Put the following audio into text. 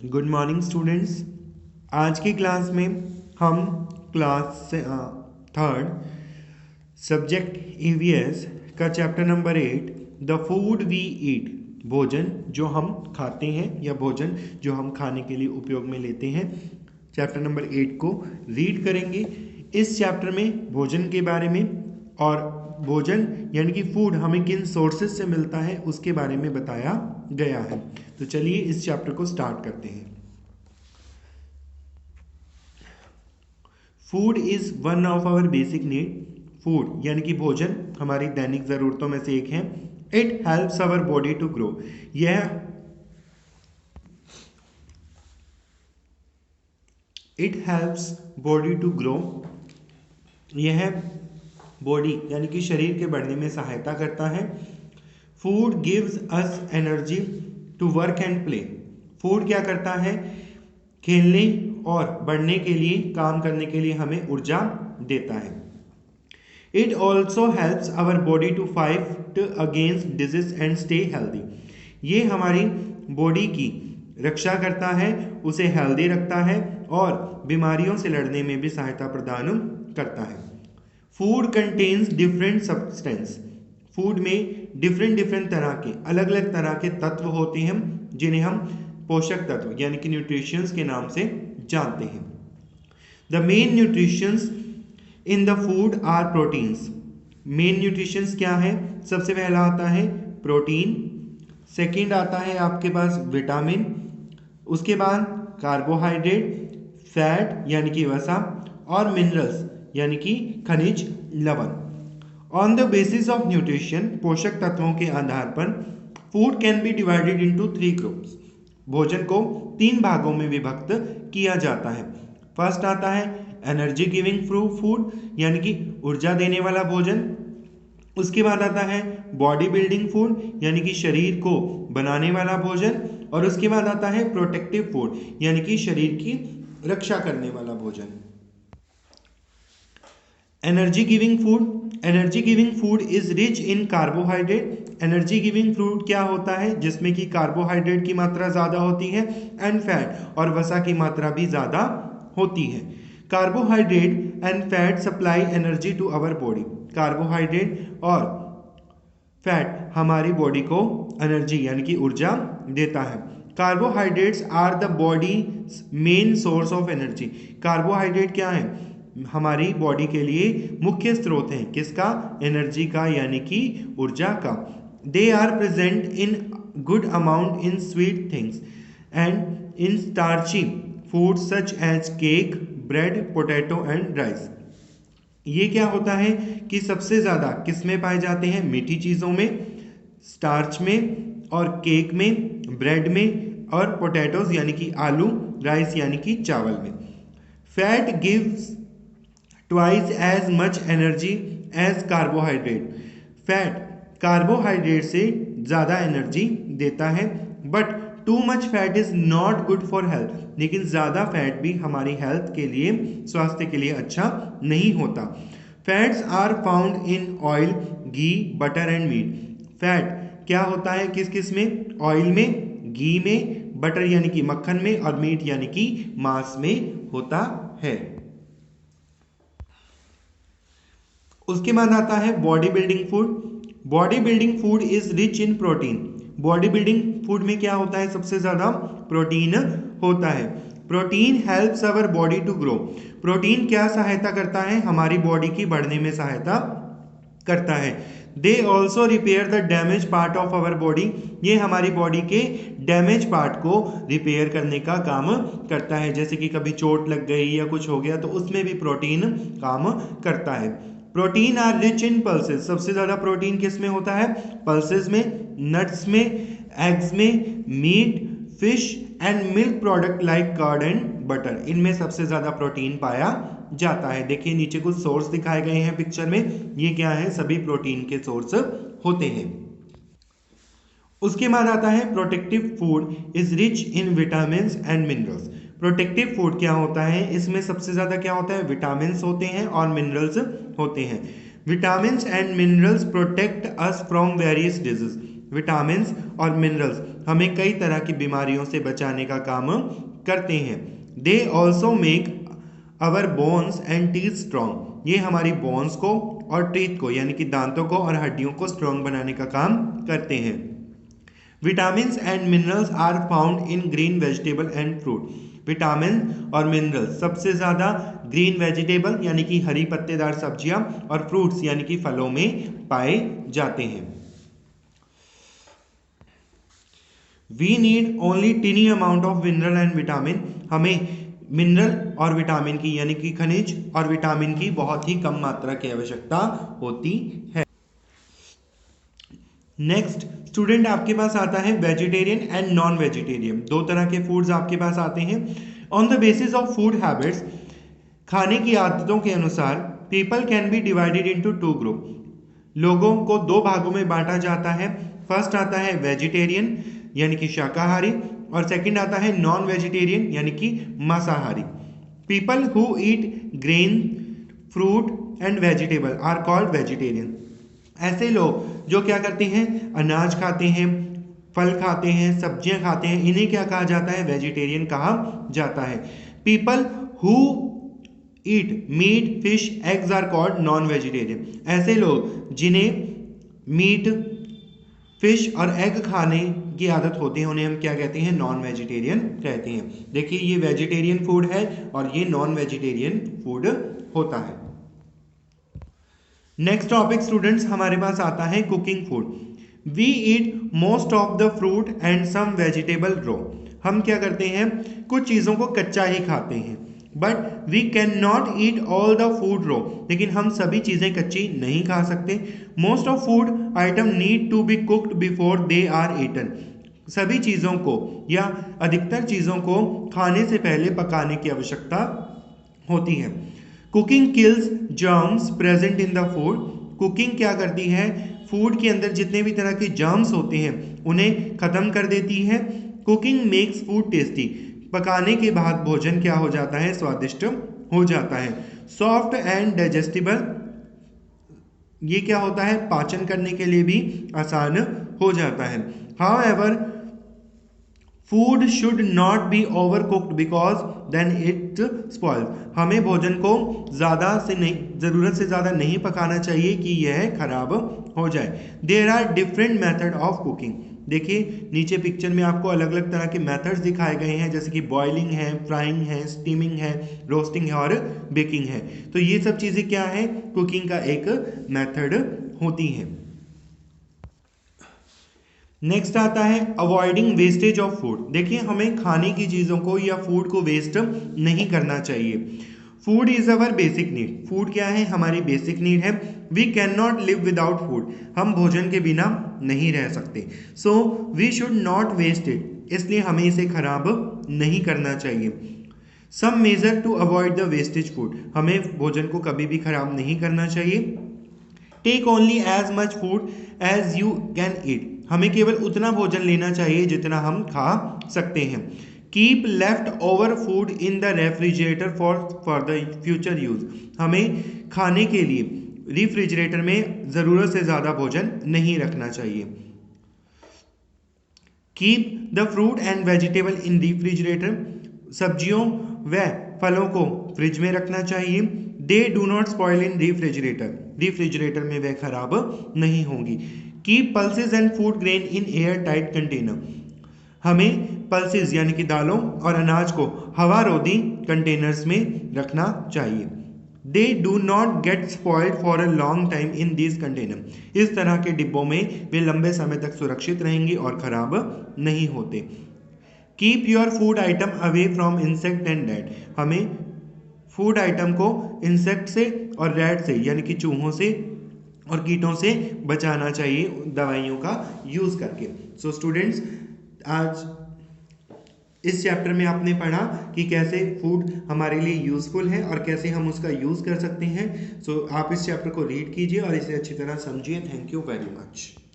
Good morning students. आज की class में हम क्लास थर्ड सब्जेक्ट ईवीएस का chapter number 8 the food we eat, भोजन जो हम खाते हैं या भोजन जो हम खाने के लिए उपयोग में लेते हैं, चैप्टर नंबर 8 को रीड करेंगे। इस चैप्टर में भोजन के बारे में और भोजन यानी कि फूड हमें किन सोर्सेज से मिलता है उसके बारे में बताया गया है। तो चलिए इस चैप्टर को स्टार्ट करते हैं। Food is one of our basic need. Food यानी कि भोजन हमारी दैनिक जरूरतों में से एक है। It helps our body to grow. It helps body to grow. यह बॉडी यानी कि शरीर के बढ़ने में सहायता करता है। Food gives us energy to work and play. Food क्या करता है? खेलने और बढ़ने के लिए, काम करने के लिए हमें ऊर्जा देता है। It also helps our body to fight against disease and stay healthy. ये हमारी बॉडी की रक्षा करता है, उसे हेल्दी रखता है और बीमारियों से लड़ने में भी सहायता प्रदान करता है। Food contains different substance. Food में डिफरेंट तरह के, अलग अलग तरह के तत्व होते हैं जिन्हें हम पोषक तत्व यानी कि न्यूट्रिशंस के नाम से जानते हैं। The main nutritions in the food are proteins. Main nutritions क्या है? सबसे पहला आता है प्रोटीन, सेकंड आता है आपके पास विटामिन, उसके बाद कार्बोहाइड्रेट, फैट यानी कि वसा और मिनरल्स यानी कि खनिज लवण। On the basis of nutrition, पोषक तत्वों के आधार पर food can be divided into 3 groups. भोजन को 3 भागों में विभक्त किया जाता है। फर्स्ट आता है एनर्जी गिविंग फूड यानी कि ऊर्जा देने वाला भोजन। उसके बाद आता है बॉडी बिल्डिंग फूड यानी कि शरीर को बनाने वाला भोजन। और उसके बाद आता है प्रोटेक्टिव फूड यानी कि शरीर की रक्षा करने वाला भोजन। Energy giving food is rich in carbohydrate. Energy giving food क्या होता है? जिसमें कि कार्बोहाइड्रेट की मात्रा ज़्यादा होती है एंड फैट और वसा की मात्रा भी ज़्यादा होती है। Carbohydrate and fat supply energy to our body. Carbohydrate और फैट हमारी बॉडी को एनर्जी यानी कि ऊर्जा देता है। Carbohydrates are the body main source of energy. Carbohydrate क्या है? हमारी बॉडी के लिए मुख्य स्रोत हैं। किसका? एनर्जी का यानी कि ऊर्जा का। They are present in good amount in sweet things and in starchy food such as cake, bread, potato and rice. ये क्या होता है कि सबसे ज़्यादा किस में पाए जाते हैं? मीठी चीज़ों में, स्टार्च में और केक में, ब्रेड में और पोटैटोज यानी कि आलू, राइस यानी कि चावल में। Fat gives twice as much energy as carbohydrate. Fat carbohydrate से ज़्यादा एनर्जी देता है। But too much fat is not good for health. लेकिन ज़्यादा फैट भी हमारी हेल्थ के लिए, स्वास्थ्य के लिए अच्छा नहीं होता। Fats are found in oil, ghee, butter and meat. Fat क्या होता है किस किस में? ऑयल में, घी में, बटर यानी कि मक्खन में और मीट यानी कि मांस में होता है। उसके बाद आता है body building food. Body building food is rich in protein. Body building food में क्या होता है? सबसे ज्यादा प्रोटीन होता है। Protein helps our body to grow. Protein क्या सहायता करता है? हमारी बॉडी की बढ़ने में सहायता करता है। They also repair the damage part of our body. ये हमारी बॉडी के डैमेज पार्ट को रिपेयर करने का काम करता है। जैसे कि कभी चोट लग गई या कुछ हो गया तो उसमें भी प्रोटीन काम करता है। Protein are rich in pulses. सबसे ज़्यादा प्रोटीन किस में होता है? पल्सेस में, नट्स में, एग्स में, meat, fish and milk product like curd and butter. इनमें सबसे ज़्यादा प्रोटीन पाया जाता है। देखिए नीचे कुछ सोर्स दिखाए गए हैं पिक्चर में, ये क्या है? सभी प्रोटीन के सोर्स होते हैं। उसके बाद आता है protective food is rich in vitamin and minerals. Protective food क्या होता है? इसमें सबसे ज़्यादा क्या होता है? विटामिन्स होते हैं और मिनरल्स होते हैं। Vitamins and minerals protect us from various disease. Vitamins और मिनरल्स हमें कई तरह की बीमारियों से बचाने का काम करते हैं। They also make our bones and teeth strong, ये हमारी बोन्स को और टीथ को यानी कि दांतों को और हड्डियों को स्ट्रॉन्ग बनाने का काम करते हैं। Vitamins and minerals are found in green vegetable and fruit, vitamin और मिनरल्स सबसे ज़्यादा ग्रीन वेजिटेबल यानी कि हरी पत्तेदार सब्जियां और फ्रूट्स यानी कि फलों में पाए जाते हैं। We need only tiny amount of mineral and vitamin, हमें मिनरल और विटामिन की यानी कि खनिज और विटामिन की बहुत ही कम मात्रा की आवश्यकता होती है। नेक्स्ट स्टूडेंट आपके पास आता है वेजिटेरियन एंड नॉन वेजिटेरियन, दो तरह के फूड्स आपके पास आते हैं। On the basis of food habits, खाने की आदतों के अनुसार people can be divided into two group, लोगों को दो भागों में बांटा जाता है। फर्स्ट आता है वेजिटेरियन यानी कि शाकाहारी और सेकंड आता है नॉन वेजिटेरियन यानी कि मांसाहारी। People who eat grain fruit and vegetable are called vegetarian, ऐसे लोग जो क्या करते हैं, अनाज खाते हैं, फल खाते हैं, सब्जियां खाते हैं, इन्हें क्या कहा जाता है, वेजिटेरियन कहा जाता है। People who eat meat fish eggs are called non vegetarian, ऐसे लोग जिन्हें मीट फिश और एग खाने की आदत होती है उन्हें हम क्या कहते हैं, नॉन वेजिटेरियन कहते हैं। देखिए ये वेजिटेरियन फूड है और ये नॉन वेजिटेरियन फूड होता है। नेक्स्ट टॉपिक स्टूडेंट्स हमारे पास आता है cooking food. We eat most of the fruit and some vegetable raw, हम क्या करते हैं, कुछ चीज़ों को कच्चा ही खाते हैं। But we can not eat all the food raw, लेकिन हम सभी चीज़ें कच्ची नहीं खा सकते। Most of food item need to be cooked before they are eaten, सभी चीज़ों को या अधिकतर चीज़ों को खाने से पहले पकाने की आवश्यकता होती है। Cooking kills germs present in the food, cooking क्या करती है, फूड के अंदर जितने भी तरह के जर्म्स होते हैं उन्हें खत्म कर देती है। कुकिंग मेक्स फूड टेस्टी, पकाने के बाद भोजन क्या हो जाता है, स्वादिष्ट हो जाता है। सॉफ्ट एंड डाइजेस्टिबल, ये क्या होता है, पाचन करने के लिए भी आसान हो जाता है। However food should not be over cooked because then it spoils, हमें भोजन को ज़्यादा से नहीं, ज़रूरत से ज़्यादा नहीं पकाना चाहिए कि यह खराब हो जाए। There are different method of cooking, देखिए नीचे पिक्चर में आपको अलग अलग तरह के मेथड्स दिखाए गए हैं, जैसे कि बॉइलिंग है, फ्राइंग है, स्टीमिंग है, रोस्टिंग है और बेकिंग है। तो ये सब चीज़ें क्या है, कुकिंग का एक मेथड होती हैं। नेक्स्ट आता है अवॉइडिंग वेस्टेज ऑफ फूड, देखिए हमें खाने की चीज़ों को या फूड को वेस्ट नहीं करना चाहिए। Food is our basic need, food क्या है, हमारी बेसिक नीड है। We can not live without food, हम भोजन के बिना नहीं रह सकते। So we should not waste it, इसलिए हमें इसे खराब नहीं करना चाहिए। Some major to avoid the wastage food, हमें भोजन को कभी भी खराब नहीं करना चाहिए। Take only as much food as you can eat, हमें केवल उतना भोजन लेना चाहिए जितना हम खा सकते हैं। Keep left over food in the refrigerator for the future use, हमें खाने के लिए रेफ्रिजरेटर में ज़रूरत से ज़्यादा भोजन नहीं रखना चाहिए। Keep the fruit and vegetable in refrigerator, सब्जियों व फलों को फ्रिज में रखना चाहिए। They do not spoil in refrigerator, refrigerator में वे खराब नहीं होंगी। Keep pulses and food grain in air tight container, हमें पल्सेस यानी कि दालों और अनाज को हवारोधी कंटेनर्स में रखना चाहिए। They do not gate spoiled for a long time in this container, इस तरह के डिब्बों में वे लंबे समय तक सुरक्षित रहेंगे और खराब नहीं होते। Keep your food item away from insect and rat, हमें फूड आइटम को इंसेक्ट से और रैट से यानी कि चूहों से और कीटों से बचाना चाहिए दवाइयों का यूज़ करके। सो स्टूडेंट्स, आज इस चैप्टर में आपने पढ़ा कि कैसे फूड हमारे लिए यूज़फुल है और कैसे हम उसका यूज़ कर सकते हैं। सो आप इस चैप्टर को रीड कीजिए और इसे अच्छी तरह समझिए। Thank you very much.